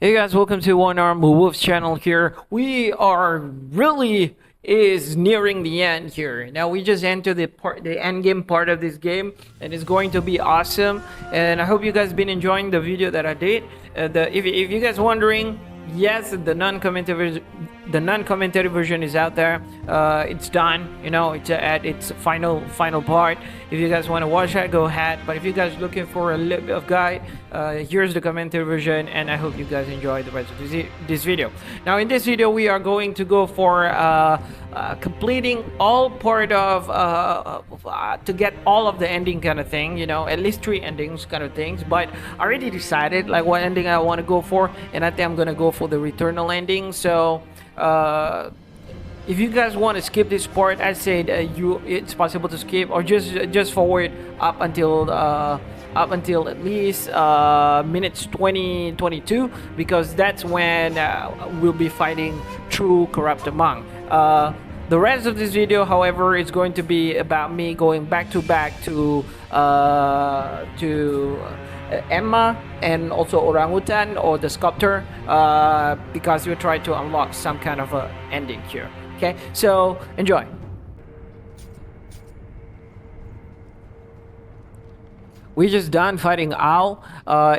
Hey guys, welcome to One Arm Wolf's channel here. We are really is nearing the end here. Now we just entered the end game part of this game, and it's going to be awesome. And I hope you guys been enjoying the video that I did. If you guys wondering, yes, the non-commentary version is out there. It's done. You know, it's at its final part. If you guys want to watch that, go ahead. But if you guys looking for a little bit of guide, here's the commentary version, and I hope you guys enjoy the rest of this video. Now, in this video, we are going to go for completing all part of to get all of the ending kind of thing. You know, at least 3 endings kind of things. But I already decided like what ending I want to go for, and I think I'm gonna go for the Returnal ending. So if you guys want to skip this part, I said it's possible to skip, or just forward up until at least minutes 22, because that's when we'll be fighting true corrupted monk. The rest of this video, however, is going to be about me going back to Emma and also Orangutan or the sculptor, because we try to unlock some kind of a ending here. Okay, so enjoy. We just done fighting Owl.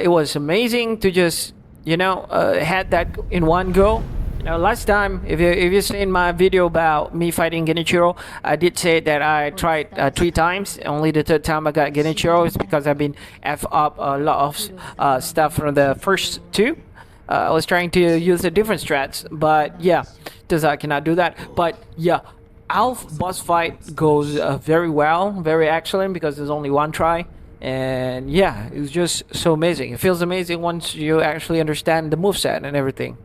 It was amazing to just had that in one go. You know, last time, if you've seen my video about me fighting Genichiro, I did say that I tried 3 times. Only the 3rd time I got Genichiro is because I've been F up a lot of stuff from the first 2. I was trying to use a different strats, but yeah, because I cannot do that. But yeah, Alf boss fight goes very well, very excellent, because there's only 1 try. And yeah, it was just so amazing. It feels amazing once you actually understand the moveset and everything.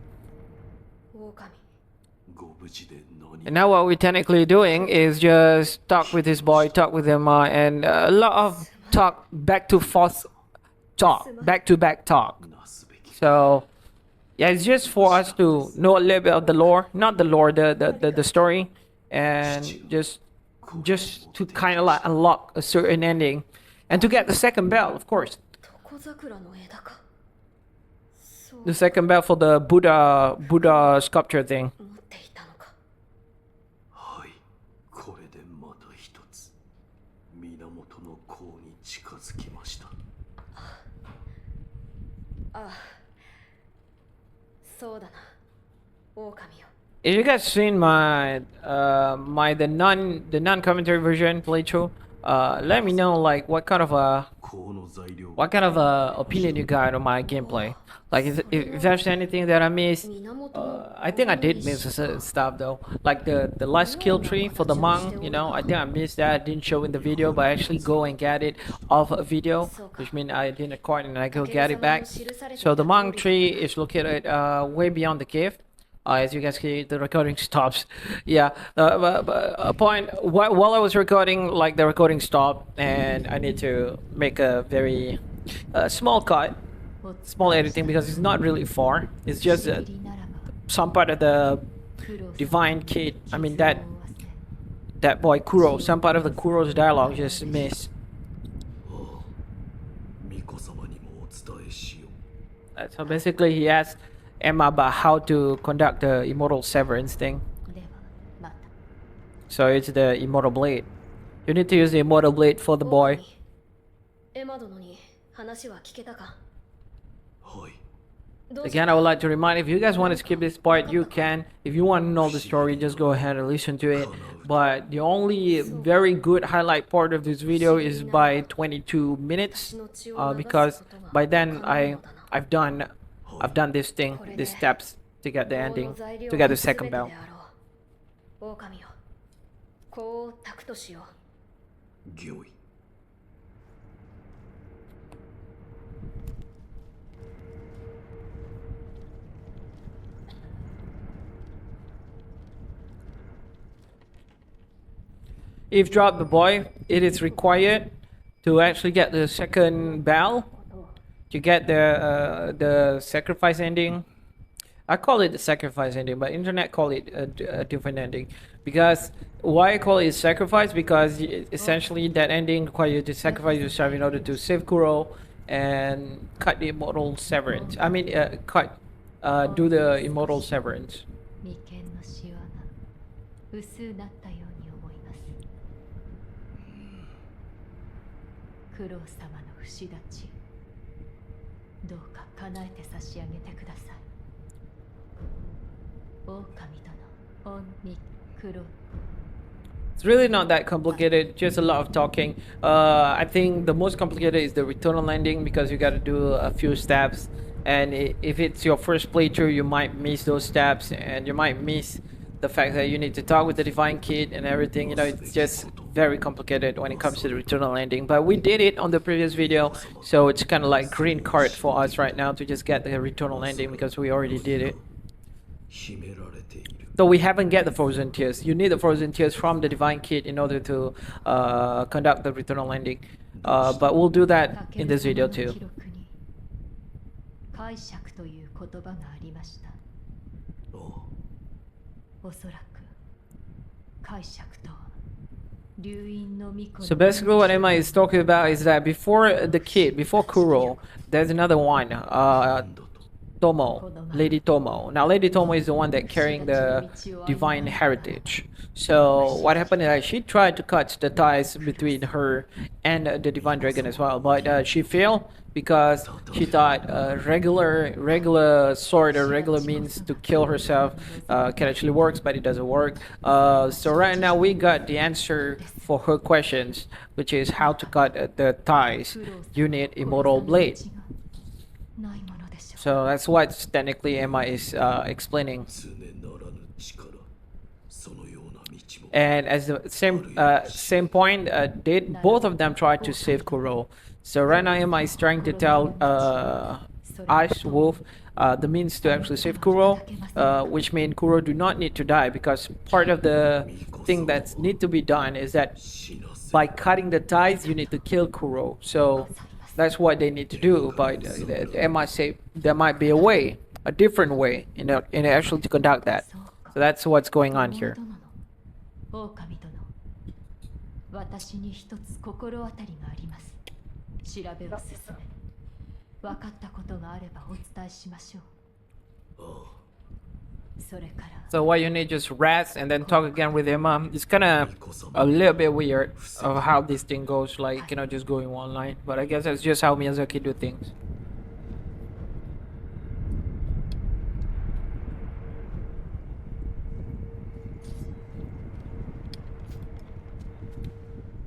And now what we're technically doing is just talk with this boy, talk with him, and a lot of talk, back to back talk. So yeah, it's just for us to know a little bit of the lore, not the lore, the story, and just to kind of like unlock a certain ending, and to get the second bell, of course. The second bell for the Buddha sculpture thing. If you guys seen my the non-commentary version playthrough, let me know like what kind of opinion you got on my gameplay. Like if there's anything that I missed, I think I did miss certain stuff though. Like the last skill tree for the monk, you know, I think I missed that. I didn't show in the video, but I actually go and get it off a video, which means I didn't record and I go get it back. So the monk tree is located way beyond the cave. As you guys see, the recording stops. Yeah, a point while I was recording, like the recording stopped, and I need to make a very small cut, small editing, because it's not really far. It's just some part of the divine kid. I mean that boy Kuro. Some part of the Kuro's dialogue just missed. So basically, he asked Emma about how to conduct the immortal severance thing. So it's the immortal blade. You need to use the immortal blade for the boy. Again, I would like to remind, if you guys want to skip this part, you can. If you want to know the story, just go ahead and listen to it. But the only very good highlight part of this video is by 22 minutes, because by then I've done this thing, these steps to get the ending, to get the second bell. If drop the boy, it is required to actually get the second bell, to get the sacrifice ending. I call it the sacrifice ending, but internet call it a different ending. Because why I call it sacrifice? Because essentially that ending requires you to sacrifice yourself in order to save Kuro and cut the immortal severance. I mean, cut do the immortal severance. 眉間のシワが薄なったように思います。九郎様の不死立ち、どうか叶えて差し上げてください。狼殿、御身九郎。 It's really not that complicated, just a lot of talking. I think the most complicated is the returnal ending because you got to do a few steps, and if it's your first playthrough, you might miss those steps, and you might miss the fact that you need to talk with the divine kid and everything. You know, it's just very complicated when it comes to the returnal ending. But we did it on the previous video, so it's kind of like green card for us right now to just get the returnal ending because we already did it. So we haven't get the frozen tears. You need the frozen tears from the divine kid in order to conduct the returnal ending. But we'll do that in this video too. 解釈という言葉がありました。おそらく解釈とは流因の巫女。 So basically what Emma is talking about is that before the kid, before Kuro, there's another one, Tomo, Lady Tomo. Now Lady Tomo is the one that carrying the divine heritage. So what happened is that she tried to cut the ties between her and the divine dragon as well, but she failed because she thought regular sword or regular means to kill herself can actually works, but it doesn't work. So right now we got the answer for her questions, which is how to cut the ties. You need immortal blade. So that's what technically Emma is explaining. And as the same point, both of them tried to save Kuro. So right now Emma is trying to tell Ash Wolf the means to actually save Kuro, which means Kuro do not need to die, because part of the thing that need to be done is that by cutting the ties you need to kill Kuro. So that's what they need to do, but Emma say there might be a way, a different way in actually to conduct that. So that's what's going on here. 狼殿、私に一つ心当たりがあります。調べを進め、分かったことがあればお伝えしましょう。それから。 So what you need just rest and then talk again with Emma. It's kind of a little bit weird of how this thing goes, like, you know, just going one line. But I guess that's just how Miyazaki do things.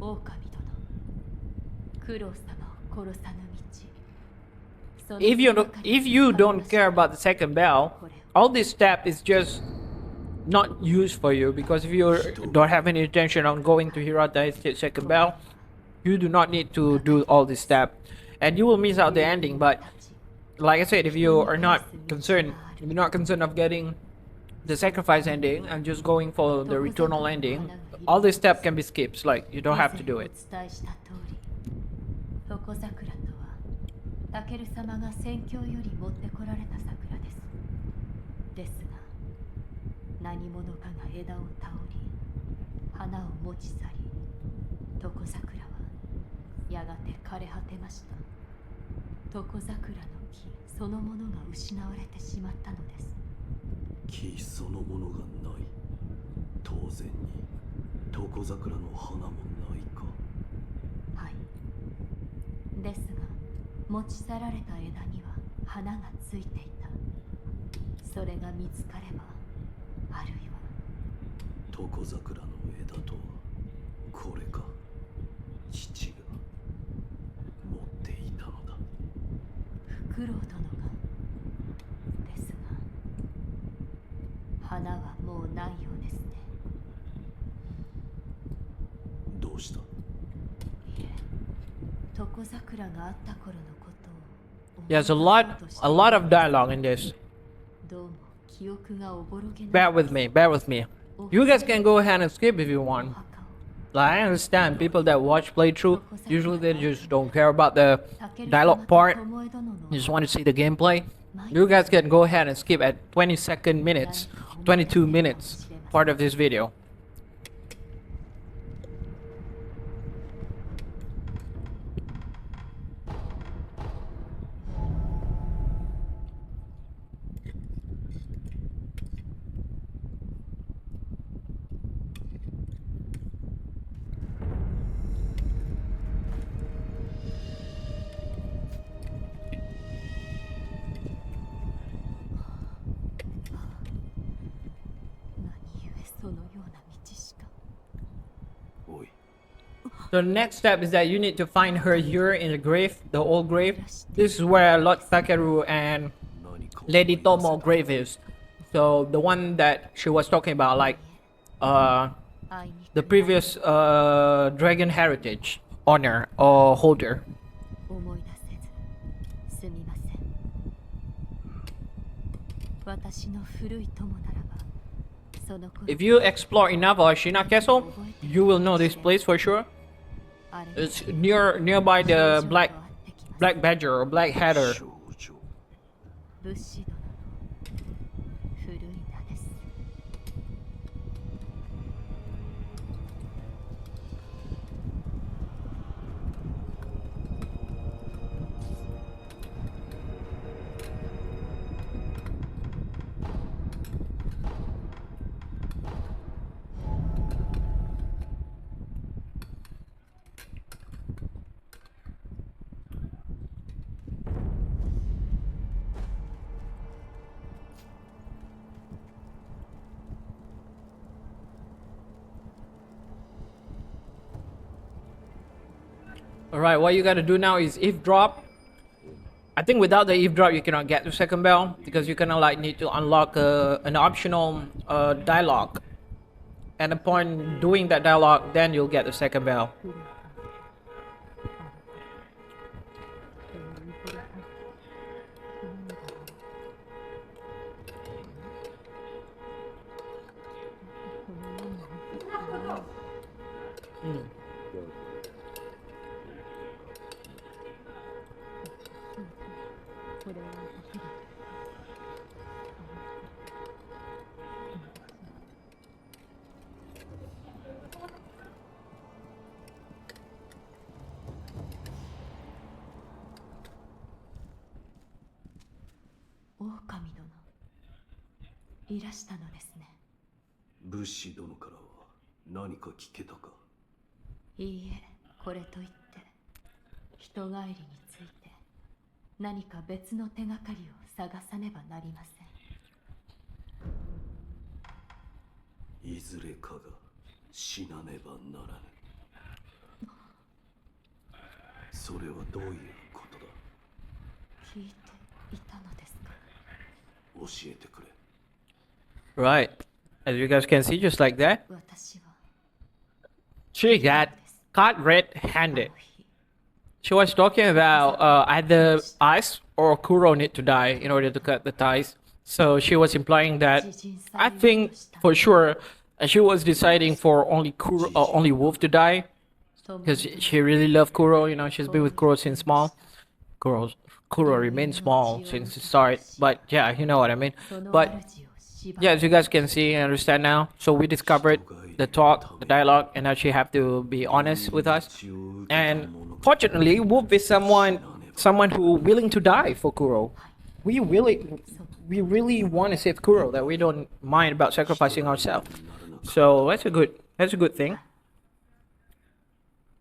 狼殿、九郎様を殺さぬ道。 If you don't care about the second bell, all this step is just not used for you, because if you don't have any intention on going to Hirata's second bell, you do not need to do all this step, and you will miss out the ending. But like I said, if you are not concerned, if you're not concerned of getting the sacrifice ending and just going for the returnal ending, all this step can be skipped. Like, you don't have to do it. 床桜とは、タケル様が戦況より持ってこられた桜です。ですが、何者かが枝を倒り、花を持ち去り、床桜はやがて枯れ果てました。床桜の木そのものが失われてしまったのです。木そのものがない。当然に床桜の花もないか。はい。ですが、持ち去られた枝には花がついていた。それが見つかれば、あるいは床桜の枝とはこれか。父が持っていたのだ。フクロウ殿が。ですが、花はもうないようですね。どうした？いえ、床桜があった頃のことを。There's a lot of dialogue in this. どうも記憶がおぼろげな。 Bear with me. You guys can go ahead and skip if you want. Like, I understand people that watch playthrough, usually they just don't care about the dialogue part. You just want to see the gameplay. You guys can go ahead and skip at 22 minutes part of this video. そのような道しか。おい、 So the next step is that you need to find her here in the grave, the old grave. This is where Lord Takeru and 何かを Lady 思い出せ Tomo た grave is. So the one that she was talking about, like the previous dragon heritage owner or holder. 思い出せずすみません。私の古い友ならばその頃 If you explore enough of Ashina Castle, you will know this place for sure. あれ It's nearby the black badger or black hatter. 少女、 物資殿の古い名です。 Alright, what you gotta do now is eavesdrop. I think without the eavesdrop you cannot get the second bell because you kind of like need to unlock an optional dialogue. And upon doing that dialogue, then you'll get the second bell.狼殿、いらしたのですね。武士殿からは何か聞けたか。いいえ、これといって人帰りについて何か別の手がかりを探さねばなりません。いずれかが死なねばならぬ。それはどういうことだ。聞いていたのですか。教えてくれ。 Right. As you guys can see, just like that, 私は she got caught red-handed. あの日 She was talking about either us or Kuro need to die in order to cut the ties. So she was implying that I think for sure she was deciding for only Kuro or only Wolf to die because she really loved Kuro. You know, she's been with Kuro since small. Kuro remains small since the start. But yeah, you know what I mean. その But 主を縛 yeah, as you guys can see and understand now, so we discovered the talk, the dialogue, and now she have to be honest with us. And fortunately, Wolf is someone who willing to die for Kuro. We really want to save Kuro. That we don't mind about sacrificing ourselves. So that's a good thing.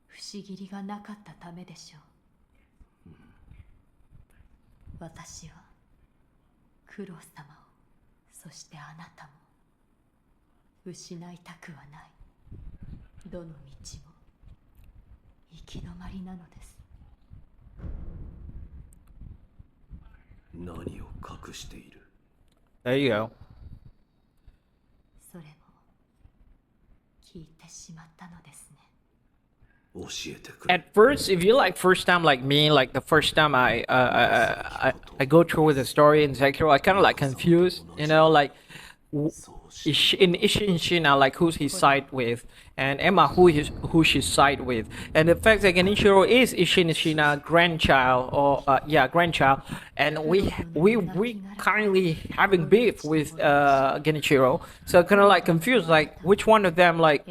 不思議りがなかったためでしょう。私は九郎様を、そしてあなたも失いたくはない。どの道も行き止まりなのです。何を隠している。 There you go. それも聞いてしまったのですね。教えてくれ。 At first, if you like first time like me, like the first time I go through with the story in Sekiro, I kind of like confused, you know, like in Ishina, like who's his side with, and Emma who she's side with, and the fact that Genichiro is Ishina grandchild or grandchild, and we currently having beef with Genichiro, so kind of like confused, like which one of them, like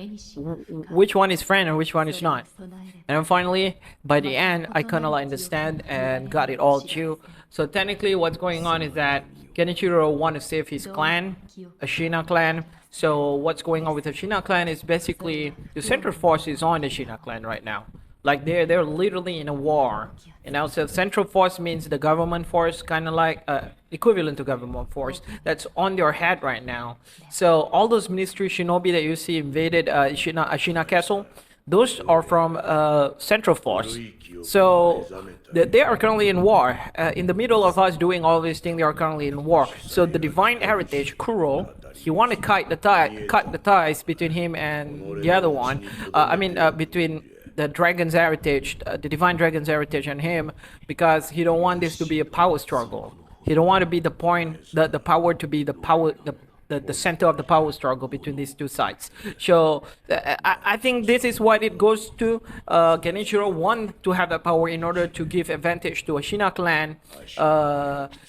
which one is friend and which one is not. And then finally, by the end, I kind of like understand and got it all too. So technically, what's going on is that Genichiro want to save his clan, Ashina clan. So what's going on with the Ashina clan is basically the central force is on the Ashina clan right now. Like they're literally in a war. And also central force means the government force, kind of like equivalent to government force that's on their head right now. So all those ministry shinobi that you see invaded Ashina Castle, those are from Central Force. So they are currently in war. In the middle of us doing all these things, they are currently in war. So the divine heritage, Kuro, he want to cut the ties between him and the other one. Between the dragon's heritage, the divine dragon's heritage, and him, because he don't want this to be a power struggle. He don't want to be the point, the power to be the power, the center of the power struggle between these two sides. So I think this is what it goes to. Genichiro want to have that power in order to give advantage to Ashina clan,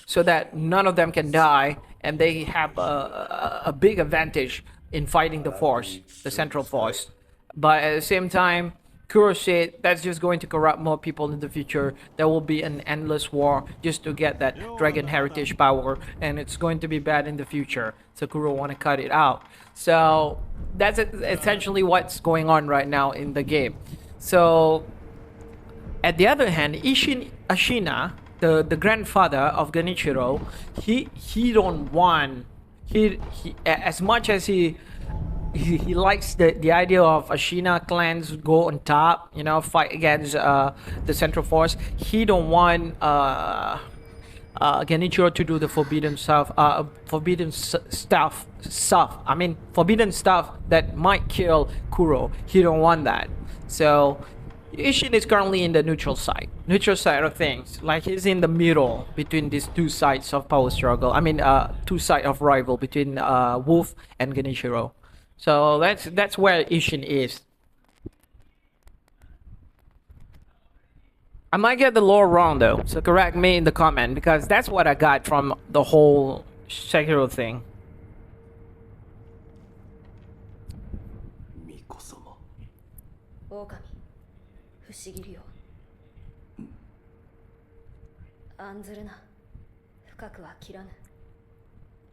so that none of them can die, and they have a big advantage in fighting the force, the central force. But at the same time, Kuro said that's just going to corrupt more people in the future. There will be an endless war just to get that dragon heritage power, and it's going to be bad in the future. So Kuro want to cut it out. So that's essentially what's going on right now in the game. So at the other hand, Ashina, the grandfather of Genichiro, he don't want he as much as he likes the idea of Ashina clans go on top, fight against the Central Force. He don't want Genichiro to do the forbidden stuff. Forbidden stuff that might kill Kuro. He don't want that. So Ishin is currently in the neutral side of things. Like he's in the middle between these two sides of power struggle. Two sides of rival between Wolf and Genichiro. So that's where Ishin is. I might get the lore wrong though, so correct me in the comment, because that's what I got from the whole Sekiro thing. 巫女様。狼不思議よ案ずるな深くは切らぬ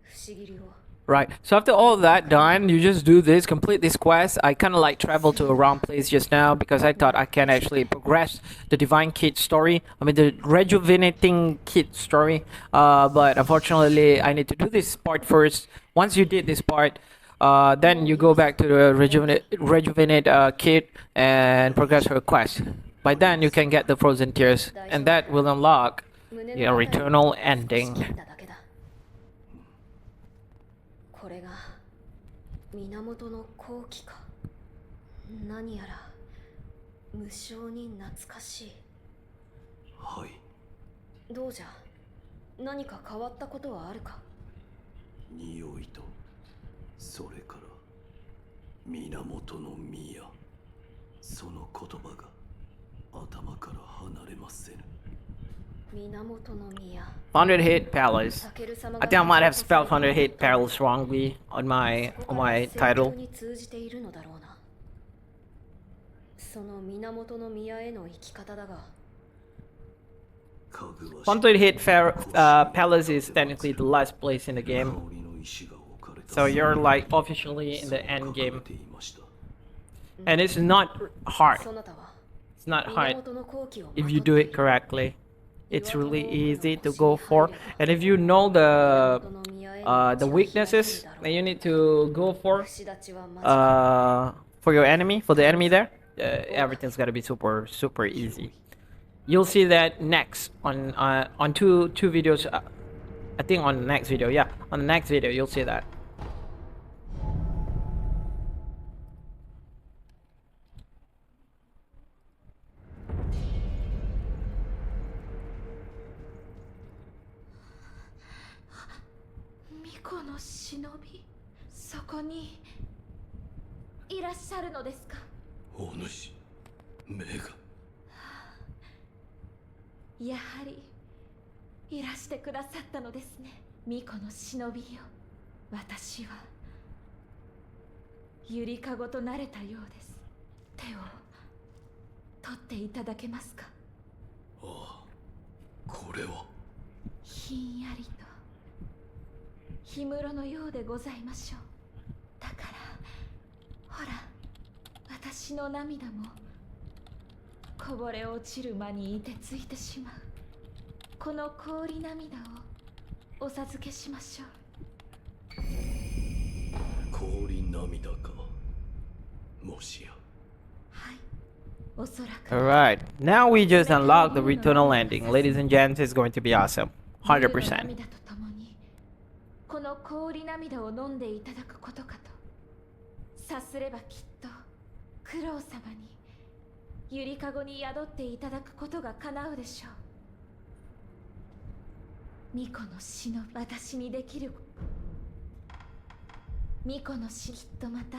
不思議を Right, so after all that done, you just do this, complete this quest. I kind of like traveled to a wrong place just now because I thought I can actually progress the Divine Kid story. The rejuvenating kid story. But unfortunately, I need to do this part first. Once you did this part, then you go back to the rejuvenate kid and progress her quest. By then, you can get the Frozen Tears, and that will unlock your eternal ending. これが源の好機か何やら無性に懐かしいはい。どうじゃ何か変わったことはあるか匂いとそれから源の宮その言葉が頭から離れませぬ 100 hit palace. I think I might have spelled 100 hit palace wrongly on my title. 100 hit palace is technically the last place in the game. So you're like officially in the end game. And it's not hard. It's not hard if you do it correctly. It's really easy to go for, and if you know the weaknesses that you need to go for your enemy, for the enemy there, everything's gotta be super easy. You'll see that next on two videos. I think on the next video, yeah, on the next video you'll see that. Miko no shinobi そこにいらっしゃるのですかお主目がやはりいらしてくださったのですね巫女の忍びよ私はゆりかごとなれたようです手を取っていただけますかああこれはひんやりと氷室のようでございましょうだからほら私の涙もこぼれ落ちる間に凍てついてしまうこの氷涙をお授けしましょう。氷涙か、もしや。はい、おそらく。 Alright, now we just unlocked the returnal ending. Ladies and gents, it's going to be awesome. 100%. 涙とともにこの氷涙を飲んでいただくことかと。さすればきっとクロウ様にゆりかごに宿っていただくことが叶うでしょう。巫女の死の私にできる巫女の死、きっとまた。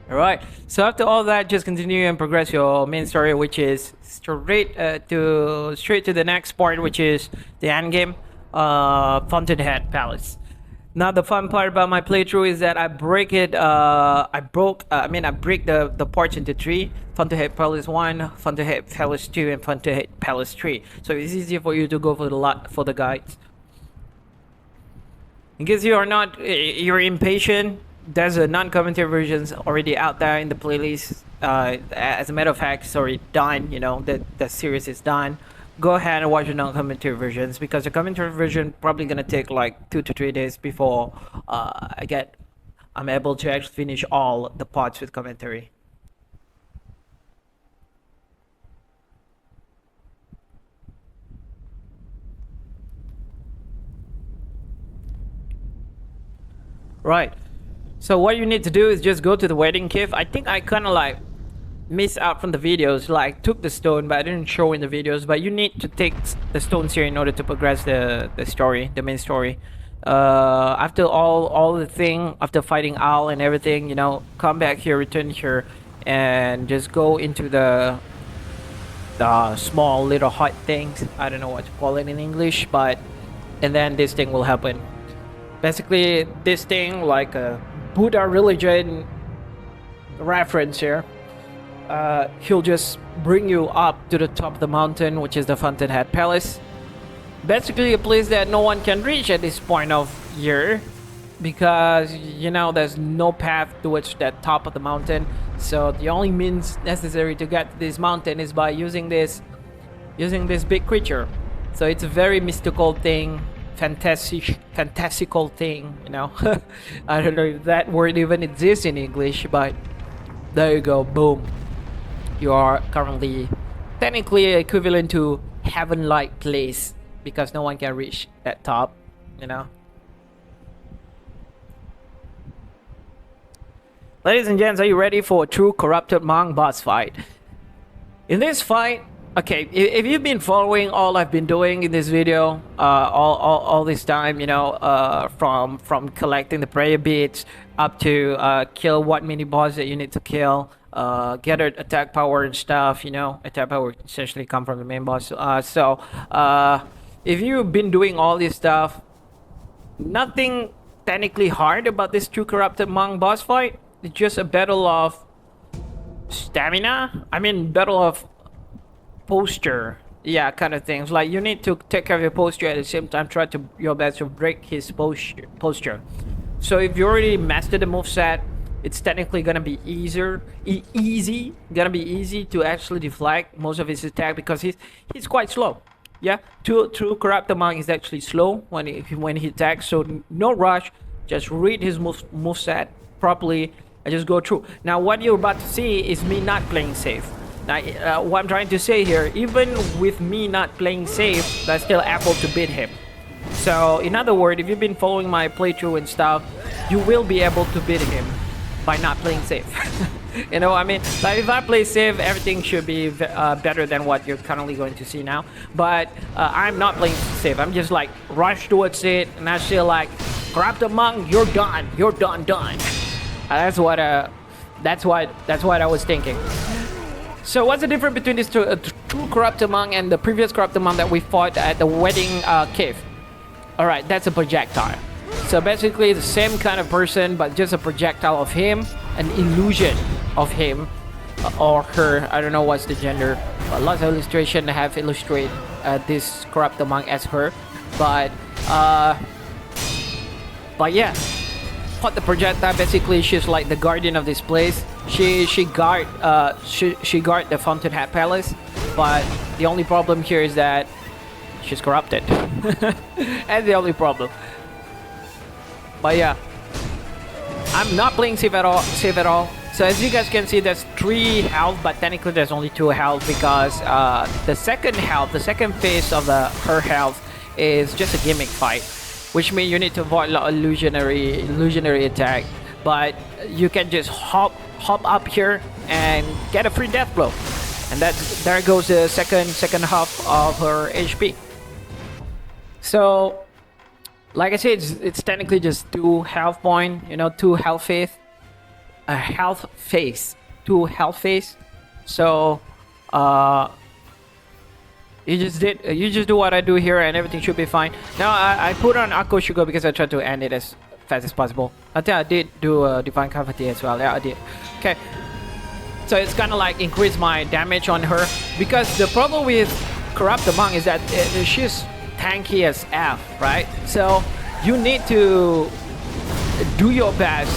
Alright, so after all that, just continue and progress your main story, which is straight to the next part, which is the end game, Fountainhead Palace. Now the fun part about my playthrough is that I break the parts into three: Fountainhead Palace 1, Fountainhead Palace 2, and Fountainhead Palace 3. So it's easier for you to go for the guides. In case you're impatient, there's a non-commentary versions already out there in the playlist. As a matter of fact, it's already done. You know, the series is done. Go ahead and watch the non-commentary versions, because the commentary version probably gonna take like 2 to 3 days before I'm able to actually finish all the parts with commentary. Right. So what you need to do is just go to the wedding cave. I think I kind of like missed out from the videos, like took the stone but I didn't show in the videos, but you need to take the stones here in order to progress the story, the main story. After all the thing, after fighting Owl and everything, you know, come back here, return here, and just go into the small little hut things. I don't know what to call it in English, but and then this thing will happen. Basically this thing, like a Buddha religion reference here, he'll just bring you up to the top of the mountain, which is the Fountainhead Palace. Basically a place that no one can reach at this point of year, because you know there's no path towards that top of the mountain. So the only means necessary to get to this mountain is by using this big creature. So it's a very mystical thing, fantastical thing, you know. I don't know if that word even exists in English, but there you go, boom. You are currently technically equivalent to heaven-like place, because no one can reach that top, you know. Ladies and gents, are you ready for a true corrupted monk boss fight? In this fight, okay, if you've been following all I've been doing in this video, all this time, you know, from collecting the prayer beads up to kill what mini boss that you need to kill, get attack power and stuff, you know, attack power essentially come from the main boss. If you've been doing all this stuff, nothing technically hard about this true corrupted monk boss fight. It's just a battle of stamina. I mean, battle of posture, yeah, kind of things. Like you need to take care of your posture at the same time, try to your best to break his posture. So if you already mastered the moveset, it's technically gonna be easy to actually deflect most of his attack, because he's quite slow. Yeah, true corrupted monk is actually slow when he attacks. So no rush, just read his moveset properly and just go through. Now what you're about to see is me not playing safe. Now, what I'm trying to say here, even with me not playing safe, I'm still able to beat him. So, in other words, if you've been following my playthrough and stuff, you will be able to beat him by not playing safe. You know what I mean? Like, if I play safe, everything should be better than what you're currently going to see now. But I'm not playing safe. I'm just like, rush towards it, and I feel like, corrupted monk, you're done. You're done. That's what I was thinking. So what's the difference between this true corrupted monk and the previous corrupted monk that we fought at the wedding cave? Alright, that's a projectile. So basically the same kind of person, but just a projectile of him, an illusion of him or her. I don't know what's the gender. Lots of illustration have illustrated this corrupted monk as her. But yeah, what the projectile, basically she's like the guardian of this place. She guard the Fountainhead Palace, but the only problem here is that she's corrupted. That's the only problem. But yeah, I'm not playing safe at all. So as you guys can see, there's 3 health, but technically there's only 2 health because the second phase of her health is just a gimmick fight, which means you need to avoid illusionary attack. But you can just hop up here and get a free death blow, and there goes the second half of her HP. So, like I said, it's technically just 2 health point, 2 health phase, a health phase, 2 health phase. So, you just do what I do here, and everything should be fine. Now I put on Akko Sugar because I tried to end it as fast as possible. I think I did do a Divine Cavity as well. Yeah, I did. Okay. So it's kind of like increase my damage on her, because the problem with Corrupt the Monk is that she's tanky as F, right? So you need to do your best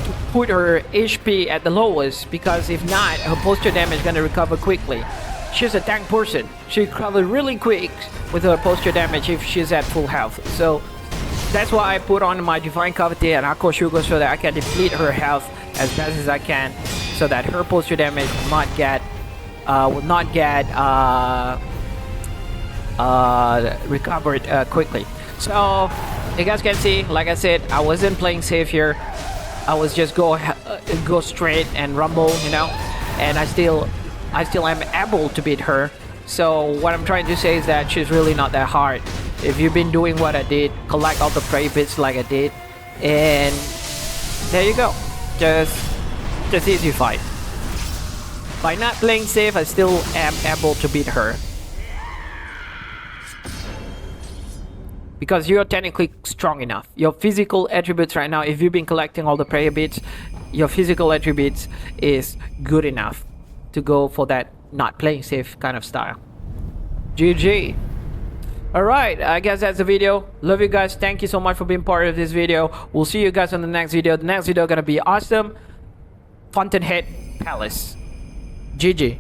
to put her HP at the lowest, because if not, her posture damage is gonna recover quickly. She's a tank person. She recovers really quick with her posture damage if she's at full health. So that's why I put on my Divine Cavity and Akko Sugar, so that I can deplete her health as best as I can, so that her posture damage will not get recovered quickly. So you guys can see, like I said, I wasn't playing safe here. I was just go straight and rumble, and I still am able to beat her. So what I'm trying to say is that she's really not that hard. If you've been doing what I did, collect all the prey bits like I did, and there you go. Just easy fight. By not playing safe, I still am able to beat her, because you're technically strong enough. Your physical attributes right now, if you've been collecting all the prayer bits, your physical attributes is good enough to go for that not playing safe kind of style. GG. Alright, I guess that's the video. Love you guys. Thank you so much for being part of this video. We'll see you guys on the next video. The next video gonna be awesome. Fountainhead Palace. GG.